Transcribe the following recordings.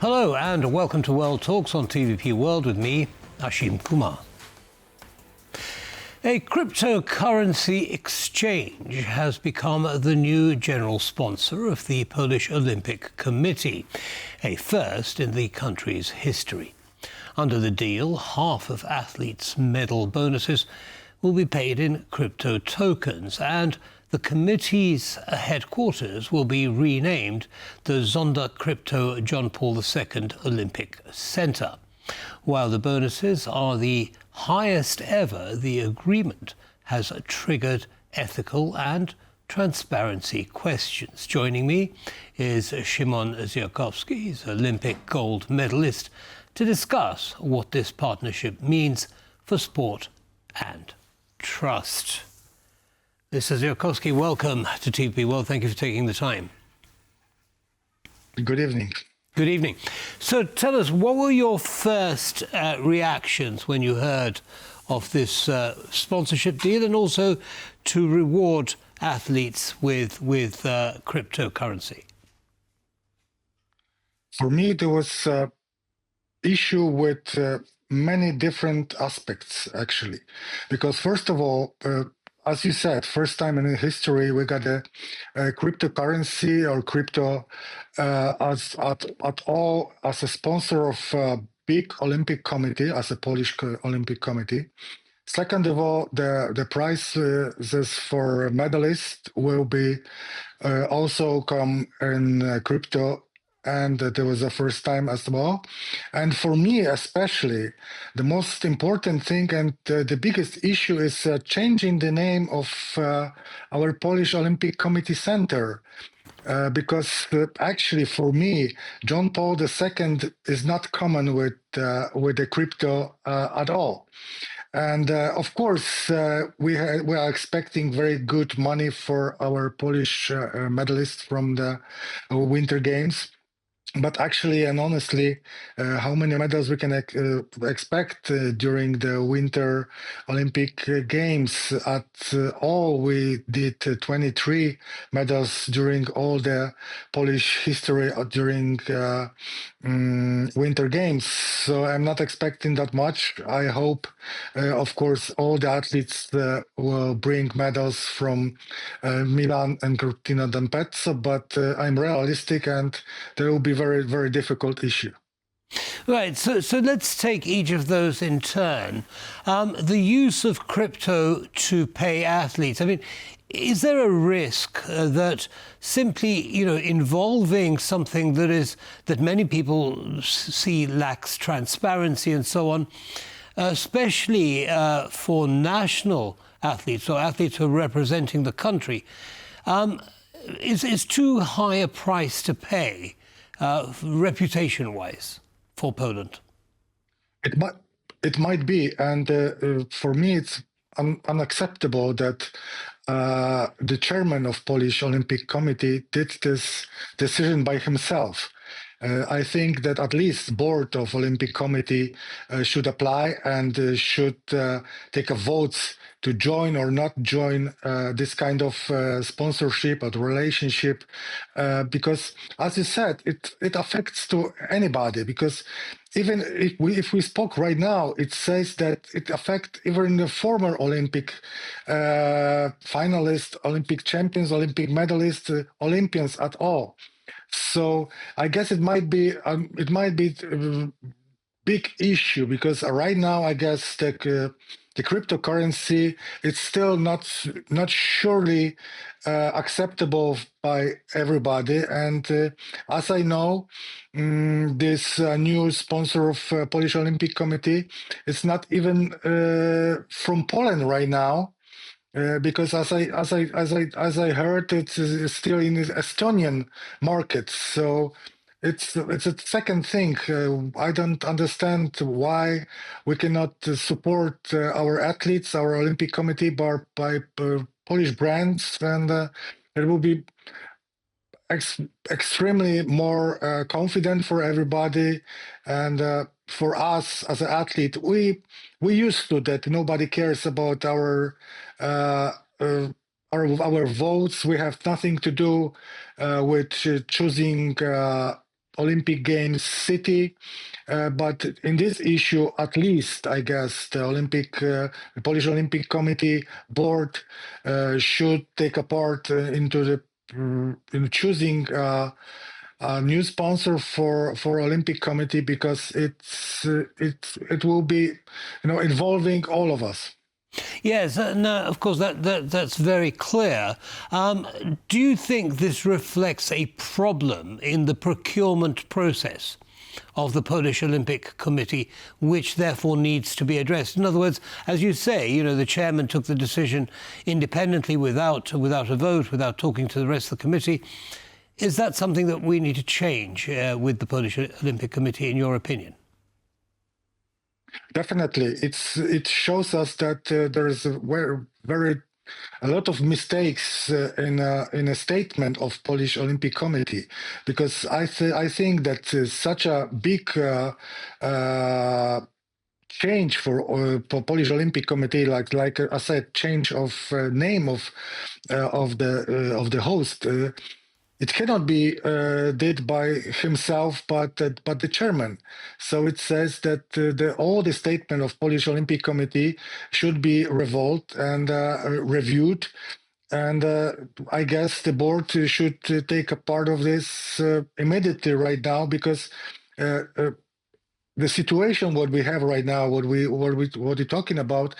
Hello and welcome to World Talks on TVP World with me, Ashim Kumar. A cryptocurrency exchange has become the new general sponsor of the Polish Olympic Committee, a first in the country's history. Under the deal, half of athletes' medal bonuses will be paid in crypto tokens, and the committee's headquarters will be renamed the Crypto John Paul II Olympic Centre. While the bonuses are the highest ever, the agreement has triggered ethical and transparency questions. Joining me is Szymon Ziółkowski, he's Olympic gold medalist, to discuss what this partnership means for sport and trust. Mr. Ziółkowski, welcome to TVP World. Thank you for taking the time. Good evening. Good evening. So tell us, what were your first reactions when you heard of this sponsorship deal, and also to reward athletes with cryptocurrency? For me, there was an issue with many different aspects, actually. Because first of all, as you said, first time in history, we got a cryptocurrency or crypto as a sponsor of a big Olympic committee, as a Polish Olympic Committee. Second of all, the prizes for medalists will be also come in crypto, and there was a first time as well. And for me especially, the most important thing and the biggest issue is changing the name of our Polish Olympic Committee Center. Because actually, for me, John Paul II is not common with the crypto at all. And of course, we are expecting very good money for our Polish medalists from the Winter Games. But actually and honestly, how many medals we can expect during the Winter Olympic Games? At all, we did 23 medals during all the Polish history during Winter Games. So I'm not expecting that much. I hope, of course, all the athletes will bring medals from Milan and Cortina d'Ampezzo, but I'm realistic, and there will be very, very difficult issue. Right, so let's take each of those in turn. The use of crypto to pay athletes, I mean, is there a risk that simply, involving something that many people see lacks transparency and so on, especially for national athletes or athletes who are representing the country, is too high a price to pay, reputation-wise, for Poland? It might be, and for me, it's unacceptable that the chairman of Polish Olympic Committee did this decision by himself. I think that at least board of Olympic Committee should apply and should take a vote to join or not join this kind of sponsorship or relationship, because, as you said, it affects to anybody. Because even if we spoke right now, it says that it affects even the former Olympic finalists, Olympic champions, Olympic medalists, Olympians at all. So I guess it might be a big issue, because right now I guess the cryptocurrency is still not surely acceptable by everybody. And as I know, this new sponsor of Polish Olympic Committee is not even from Poland right now. Because as I heard, it's still in the Estonian market. So it's a second thing. I don't understand why we cannot support our athletes, our Olympic Committee, by Polish brands, and it will be extremely more confident for everybody. And for us as an athlete, we used to that. Nobody cares about our votes. We have nothing to do with choosing Olympic Games city. But in this issue, at least, I guess, the Polish Olympic Committee board should take a part in choosing a new sponsor for Olympic Committee, because it will be, involving all of us. Yes, no, of course, that's very clear. Do you think this reflects a problem in the procurement process of the Polish Olympic Committee, which therefore needs to be addressed? In other words, as you say, the chairman took the decision independently without a vote, without talking to the rest of the committee. Is that something that we need to change with the Polish Olympic Committee, in your opinion? Definitely, it shows us that there is a lot of mistakes in a statement of Polish Olympic Committee, because I think that such a big change for Polish Olympic Committee, like I said, change of name of the host. It cannot be did by himself, but the chairman. So it says that all the statement of Polish Olympic Committee should be revoked and reviewed. And I guess the board should take a part of this immediately right now, because the situation what we have right now, what we're talking about,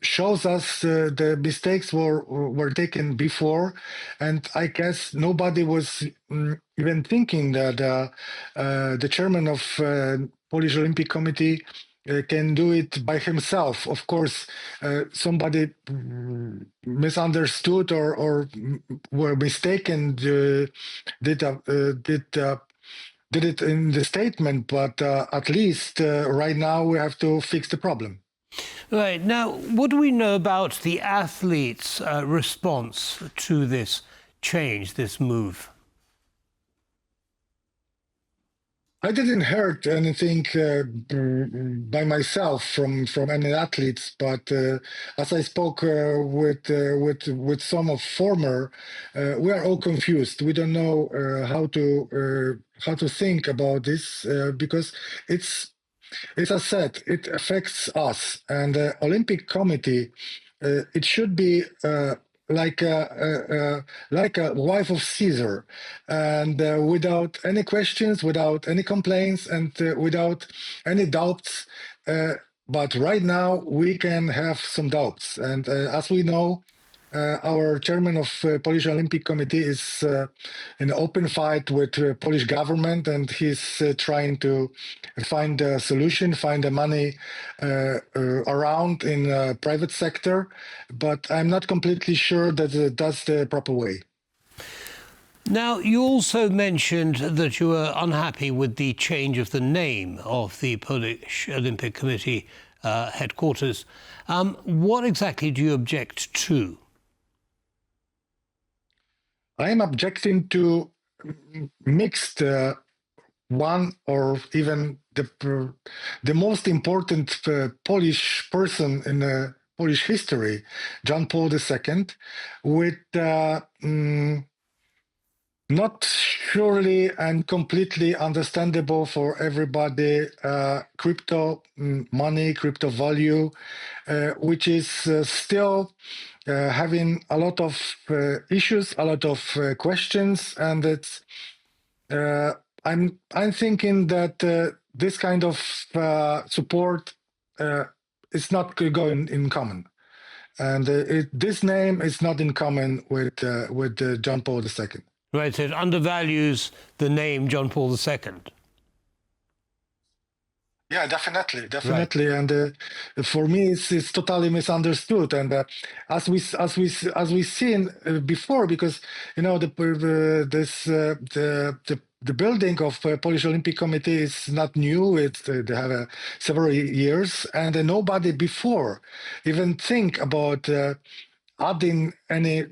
shows us the mistakes were taken before, and I guess nobody was even thinking that the chairman of Polish Olympic Committee can do it by himself. Of course, somebody misunderstood or were mistaken, did it in the statement, but at least right now we have to fix the problem. Right. Now, what do we know about the athletes' response to this change, this move? I didn't heard anything by myself from any athletes, but as I spoke with some of former, we are all confused. We don't know how to think about this, because it's as I said, it affects us, and the Olympic Committee. It should be like a wife of Caesar, and without any questions, without any complaints, and without any doubts. But right now we can have some doubts, and as we know, our chairman of Polish Olympic Committee is in an open fight with Polish government, and he's trying to find a solution, find the money around in private sector. But I'm not completely sure that that's the proper way. Now, you also mentioned that you were unhappy with the change of the name of the Polish Olympic Committee headquarters. What exactly do you object to? I am objecting to mixed one, or even the most important Polish person in Polish history, John Paul II, with not surely and completely understandable for everybody crypto money, crypto value, which is still having a lot of issues, a lot of questions, and it's. I'm thinking that this kind of support is not going in common, and this name is not in common with John Paul II. Right, so it undervalues the name John Paul II. Yeah, definitely, right. And for me, it's totally misunderstood. And as we seen before, because the building of Polish Olympic Committee is not new. They have several years, and nobody before even think about adding any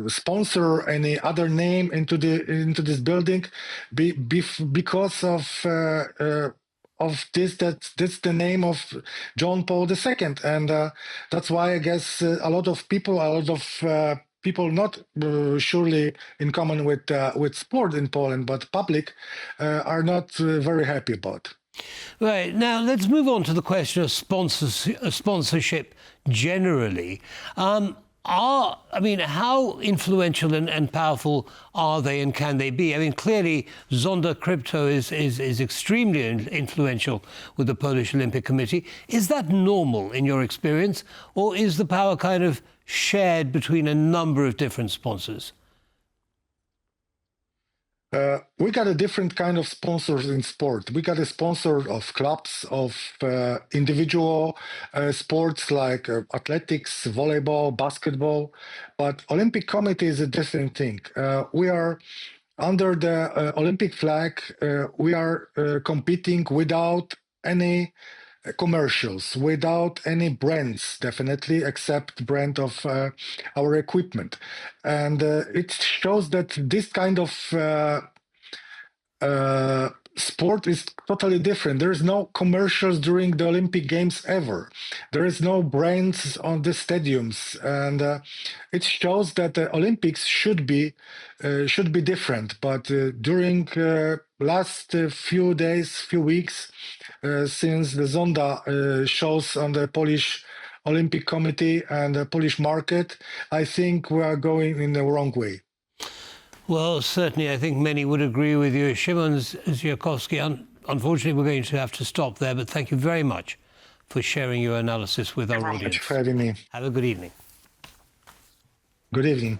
sponsor, any other name into this building, because of this, that's the name of John Paul II, and that's why I guess a lot of people, a lot of people not surely in common with sport in Poland, but public are not very happy about. Right, now let's move on to the question of sponsorship generally. How influential and powerful are they, and can they be? I mean, clearly, Zonda Crypto is extremely influential with the Polish Olympic Committee. Is that normal in your experience, or is the power kind of shared between a number of different sponsors? We got a different kind of sponsors in sport. We got a sponsor of clubs, of individual sports like athletics, volleyball, basketball. But Olympic Committee is a different thing. We are under the Olympic flag. We are competing without any commercials, without any brands, definitely, except brand of our equipment. And it shows that this kind of sport is totally different. There is no commercials during the Olympic Games ever. There is no brands on the stadiums, and it shows that the Olympics should be different. But during last few days, few weeks, since the Zonda shows on the Polish Olympic Committee and the Polish market, I think we are going in the wrong way. Well, certainly, I think many would agree with you. Szymon Ziółkowski, unfortunately, we're going to have to stop there, but thank you very much for sharing your analysis with our audience. Thank you for having me. Have a good evening. Good evening.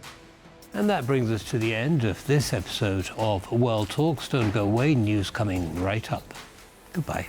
And that brings us to the end of this episode of World Talks. Don't go away, news coming right up. Goodbye.